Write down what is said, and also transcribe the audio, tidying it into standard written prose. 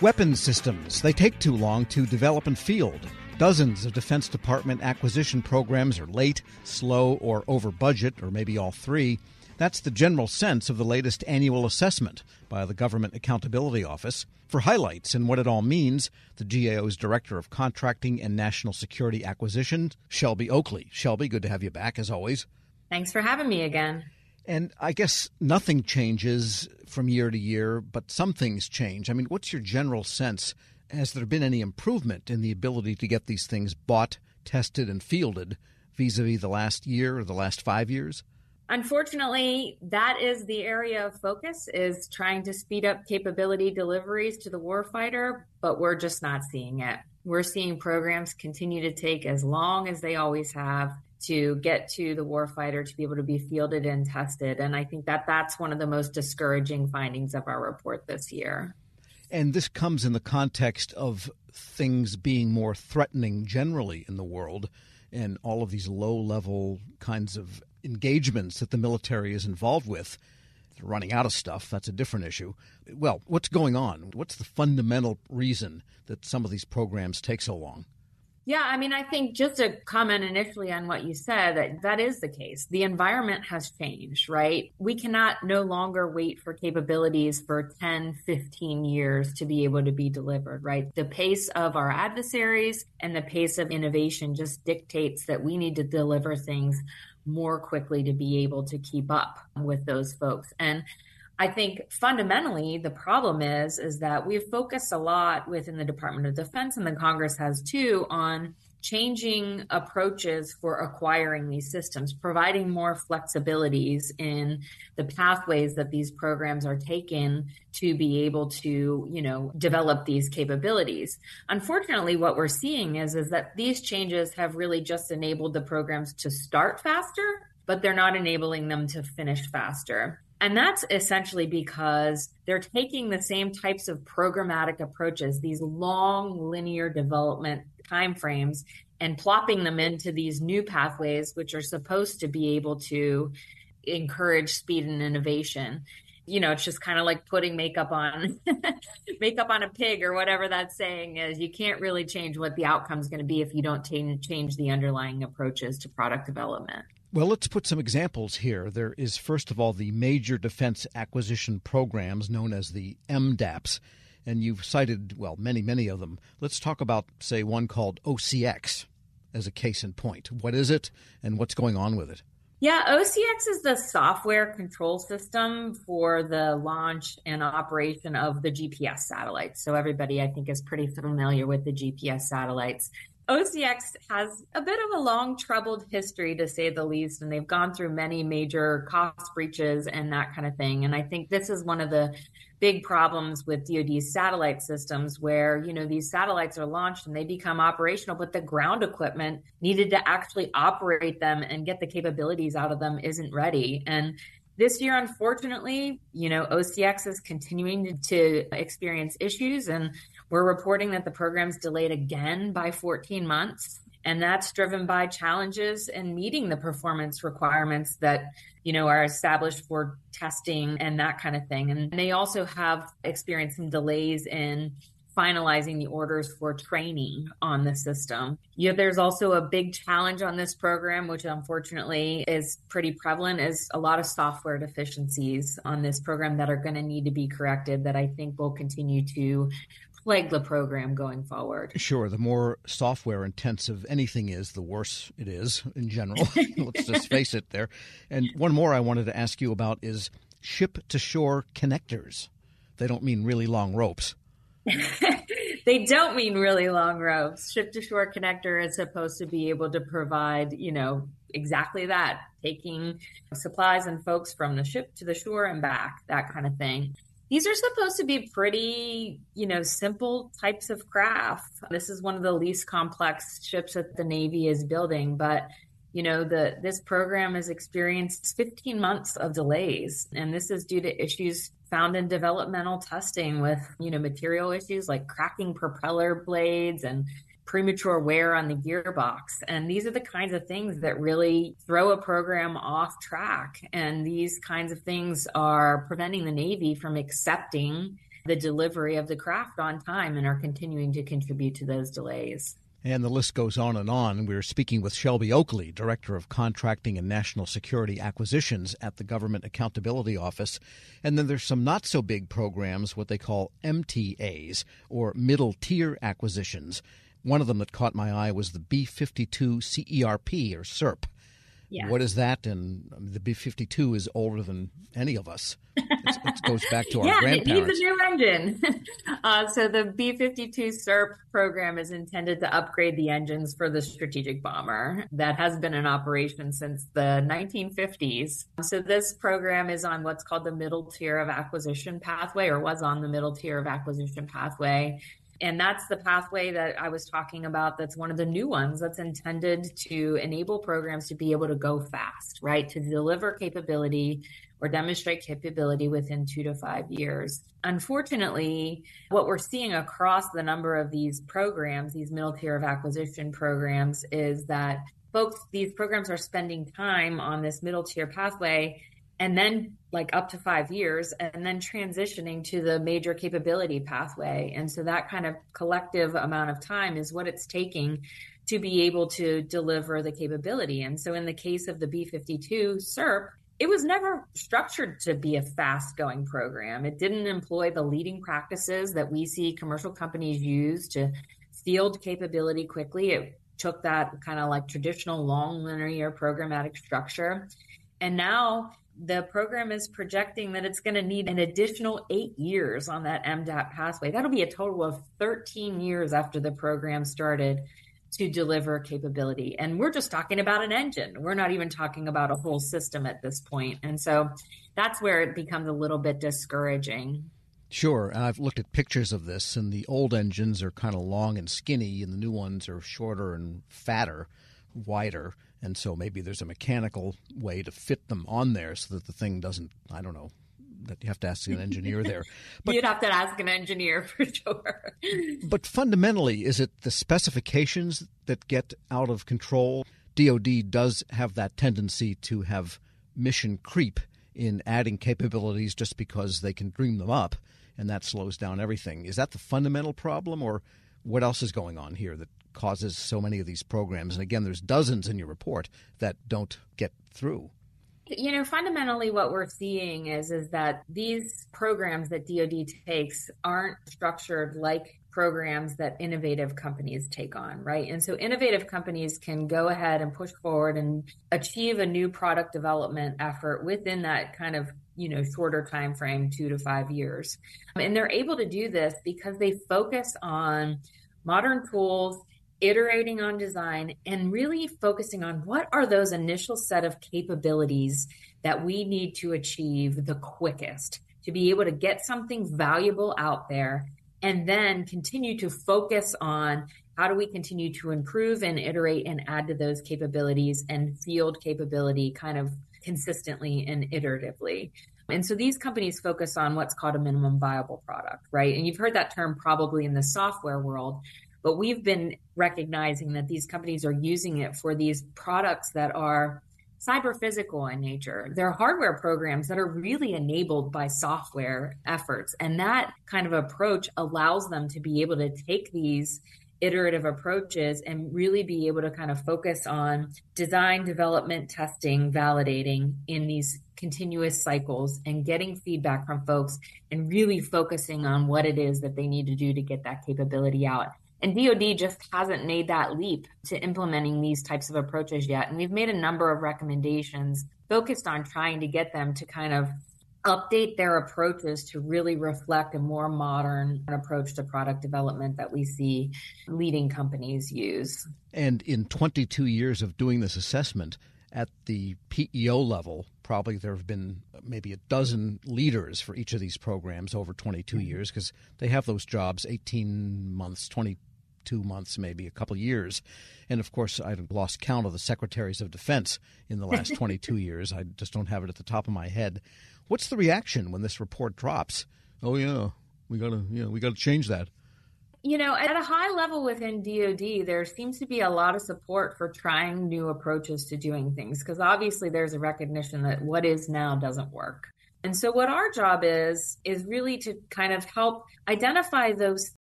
Weapons systems, they take too long to develop and field. Dozens of Defense Department acquisition programs are late, slow, or over budget, or maybe all three. That's the general sense of the latest annual assessment by the Government Accountability Office. For highlights and what it all means, the GAO's Director of Contracting and National Security Acquisition, Shelby Oakley. Shelby, good to have you back, as always. Thanks for having me again. And I guess nothing changes from year to year, but some things change. I mean, what's your general sense? Has there been any improvement in the ability to get these things bought, tested, and fielded vis-a-vis the last year or the last 5 years? Unfortunately, that is the area of focus, is trying to speed up capability deliveries to the warfighter, but we're just not seeing it. We're seeing programs continue to take as long as they always have to get to the warfighter to be able to be fielded and tested. And I think that that's one of the most discouraging findings of our report this year. And this comes in the context of things being more threatening generally in the world and all of these low-level kinds of engagements that the military is involved with. They're running out of stuff. That's a different issue. Well, what's going on? What's the fundamental reason that some of these programs take so long? Yeah, I mean, I think just to comment initially on what you said, that is the case. The environment has changed, right? We cannot no longer wait for capabilities for 10, 15 years to be able to be delivered, right? The pace of our adversaries and the pace of innovation just dictates that we need to deliver things more quickly to be able to keep up with those folks. And I think fundamentally the problem is that we've focused a lot within the Department of Defense, and the Congress has too, on changing approaches for acquiring these systems, providing more flexibilities in the pathways that these programs are taken to be able to, develop these capabilities. Unfortunately, what we're seeing is that these changes have really just enabled the programs to start faster, but they're not enabling them to finish faster. And that's essentially because they're taking the same types of programmatic approaches, these long linear development timeframes, and plopping them into these new pathways, which are supposed to be able to encourage speed and innovation. It's just kind of like putting makeup on a pig, or whatever that saying is. You can't really change what the outcome is going to be if you don't change the underlying approaches to product development. Well, let's put some examples here. There is, first of all, the Major Defense Acquisition Programs, known as the MDAPs, and you've cited, many of them. Let's talk about, say, one called OCX as a case in point. What is it, and what's going on with it? Yeah, OCX is the software control system for the launch and operation of the GPS satellites. So everybody, I think, is pretty familiar with the GPS satellites. OCX has a bit of a long, troubled history, to say the least, and they've gone through many major cost breaches and that kind of thing. And I think this is one of the big problems with DoD's satellite systems, where, these satellites are launched and they become operational, but the ground equipment needed to actually operate them and get the capabilities out of them isn't ready. And this year, unfortunately, OCX is continuing to experience issues, and we're reporting that the program's delayed again by 14 months. And that's driven by challenges in meeting the performance requirements that, are established for testing and that kind of thing. And they also have experienced some delays in finalizing the orders for training on the system. There's also a big challenge on this program, which unfortunately is pretty prevalent, is a lot of software deficiencies on this program that are going to need to be corrected, that I think will continue to plague the program going forward. Sure. The more software intensive anything is, the worse it is in general. Let's just face it there. And one more I wanted to ask you about is ship-to-shore connectors. They don't mean really long ropes. They don't mean really long ropes. Ship-to-shore connector is supposed to be able to provide, exactly that, taking supplies and folks from the ship to the shore and back, that kind of thing. These are supposed to be pretty, simple types of craft. This is one of the least complex ships that the Navy is building, but this program has experienced 15 months of delays, and this is due to issues found in developmental testing with, material issues like cracking propeller blades and premature wear on the gearbox. And these are the kinds of things that really throw a program off track. And these kinds of things are preventing the Navy from accepting the delivery of the craft on time and are continuing to contribute to those delays. And the list goes on and on. We're speaking with Shelby Oakley, Director of Contracting and National Security Acquisitions at the Government Accountability Office. And then there's some not-so-big programs, what they call MTAs, or middle-tier acquisitions. One of them that caught my eye was the B-52 CERP, or SERP. Yeah. What is that? And the B-52 is older than any of us. It goes back to our grandparents. Yeah, it needs a new engine. So the B-52 SERP program is intended to upgrade the engines for the strategic bomber that has been in operation since the 1950s. So this program is on what's called the middle tier of acquisition pathway, or was on the middle tier of acquisition pathway. And that's the pathway that I was talking about. That's one of the new ones that's intended to enable programs to be able to go fast, right? To deliver capability or demonstrate capability within 2 to 5 years. Unfortunately, what we're seeing across the number of these programs, these middle tier of acquisition programs, is that these programs are spending time on this middle tier pathway and then like up to 5 years, and then transitioning to the major capability pathway. And so that kind of collective amount of time is what it's taking to be able to deliver the capability. And so in the case of the B-52 SERP, it was never structured to be a fast-going program. It didn't employ the leading practices that we see commercial companies use to field capability quickly. It took that kind of like traditional long linear programmatic structure. And now the program is projecting that it's going to need an additional 8 years on that MDAP pathway. That'll be a total of 13 years after the program started to deliver capability. And we're just talking about an engine. We're not even talking about a whole system at this point. And so that's where it becomes a little bit discouraging. Sure. And I've looked at pictures of this, and the old engines are kind of long and skinny, and the new ones are shorter and fatter, wider. And so maybe there's a mechanical way to fit them on there so that the thing doesn't, I don't know, that you have to ask an engineer there. But you'd have to ask an engineer for sure. But fundamentally, is it the specifications that get out of control? DoD does have that tendency to have mission creep in adding capabilities just because they can dream them up, and that slows down everything. Is that the fundamental problem, or what else is going on here that causes so many of these programs? And again, there's dozens in your report that don't get through. You know, fundamentally what we're seeing is that these programs that DoD takes aren't structured like programs that innovative companies take on, right? And so innovative companies can go ahead and push forward and achieve a new product development effort within that kind of, shorter time frame, 2 to 5 years. And they're able to do this because they focus on modern tools, iterating on design, and really focusing on what are those initial set of capabilities that we need to achieve the quickest to be able to get something valuable out there, and then continue to focus on how do we continue to improve and iterate and add to those capabilities and field capability kind of consistently and iteratively. And so these companies focus on what's called a minimum viable product, right? And you've heard that term probably in the software world, but we've been recognizing that these companies are using it for these products that are cyber physical in nature. They're hardware programs that are really enabled by software efforts. And that kind of approach allows them to be able to take these iterative approaches and really be able to kind of focus on design, development, testing, validating in these continuous cycles and getting feedback from folks and really focusing on what it is that they need to do to get that capability out. And DoD just hasn't made that leap to implementing these types of approaches yet. And we've made a number of recommendations focused on trying to get them to kind of update their approaches to really reflect a more modern approach to product development that we see leading companies use. And in 22 years of doing this assessment at the PEO level, probably there have been maybe a dozen leaders for each of these programs over 22 years, because they have those jobs 18 months, 22 months, maybe a couple of years. And of course, I've lost count of the secretaries of defense in the last 22 years. I just don't have it at the top of my head. What's the reaction when this report drops? Oh yeah, we gotta change that. At a high level within DoD, there seems to be a lot of support for trying new approaches to doing things, because obviously there's a recognition that what is now doesn't work. And so what our job is really to kind of help identify those